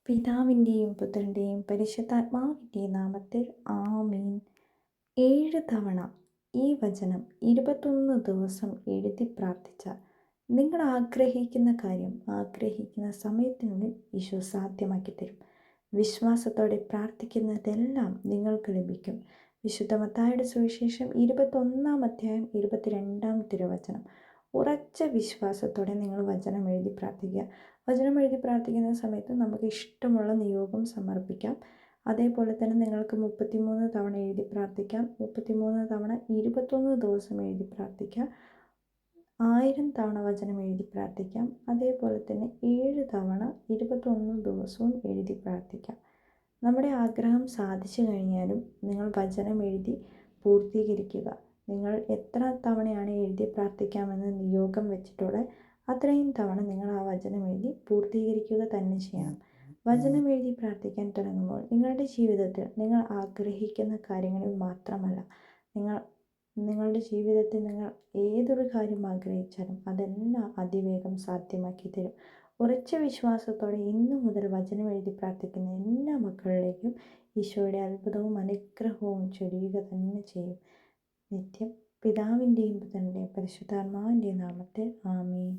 പിതാവിൻ്റെയും പുത്രൻ്റെയും പരിശുദ്ധാത്മാവിൻ്റെയും നാമത്തിൽ ആമീൻ. 7 തവണ ഈ വചനം 21 ദിവസം എഴുതി പ്രാർത്ഥിച്ചാൽ നിങ്ങൾ ആഗ്രഹിക്കുന്ന കാര്യം ആഗ്രഹിക്കുന്ന സമയത്തിനുള്ളിൽ ഈശോ സാധ്യമാക്കി തരും. വിശ്വാസത്തോടെ പ്രാർത്ഥിക്കുന്നതെല്ലാം നിങ്ങൾക്ക് ലഭിക്കും. വിശുദ്ധ മത്തായിയുടെ സുവിശേഷം 21-ാം അധ്യായം 22-ാം തിരുവചനം. ഉറച്ച വിശ്വാസത്തോടെ നിങ്ങൾ വചനം എഴുതി പ്രാർത്ഥിക്കുക. വചനം എഴുതി പ്രാർത്ഥിക്കുന്ന സമയത്ത് നമുക്ക് ഇഷ്ടമുള്ള നിയോഗം സമർപ്പിക്കാം. അതേപോലെ തന്നെ നിങ്ങൾക്ക് 33 തവണ എഴുതി പ്രാർത്ഥിക്കാം. 33 തവണ 21 ദിവസം എഴുതി പ്രാർത്ഥിക്കാം. 1000 തവണ വചനം എഴുതി പ്രാർത്ഥിക്കാം. അതേപോലെ തന്നെ 7 തവണ 21 ദിവസവും എഴുതി പ്രാർത്ഥിക്കാം. നമ്മുടെ ആഗ്രഹം സാധിച്ചു കഴിഞ്ഞാലും നിങ്ങൾ വചനം എഴുതി പൂർത്തീകരിക്കുക. നിങ്ങൾ എത്ര തവണയാണ് എഴുതി പ്രാർത്ഥിക്കാമെന്ന് നിയോഗം വെച്ചിട്ടുള്ളത് അത്രയും തവണ നിങ്ങൾ ആ വചനം എഴുതി പൂർത്തീകരിക്കുക തന്നെ ചെയ്യണം. വചനം എഴുതി പ്രാർത്ഥിക്കാൻ തുടങ്ങുമ്പോൾ നിങ്ങളുടെ ജീവിതത്തിൽ നിങ്ങൾ ആഗ്രഹിക്കുന്ന കാര്യങ്ങളിൽ മാത്രമല്ല, നിങ്ങളുടെ ജീവിതത്തിൽ നിങ്ങൾ ഏതൊരു കാര്യം ആഗ്രഹിച്ചാലും അതെല്ലാം അതിവേഗം സാധ്യമാക്കി തരും. ഉറച്ച വിശ്വാസത്തോടെ ഇന്നു മുതൽ വചനം എഴുതി പ്രാർത്ഥിക്കുന്ന എല്ലാ മക്കളിലേക്കും ഈശോയുടെ അത്ഭുതവും അനുഗ്രഹവും ചൊരിയുക തന്നെ ചെയ്യും. നിത്യം പിതാവിൻ്റെയും പുത്രൻ്റെയും പരിശുദ്ധാത്മാവിൻ്റെയും നാമത്തിൽ ആമേൻ.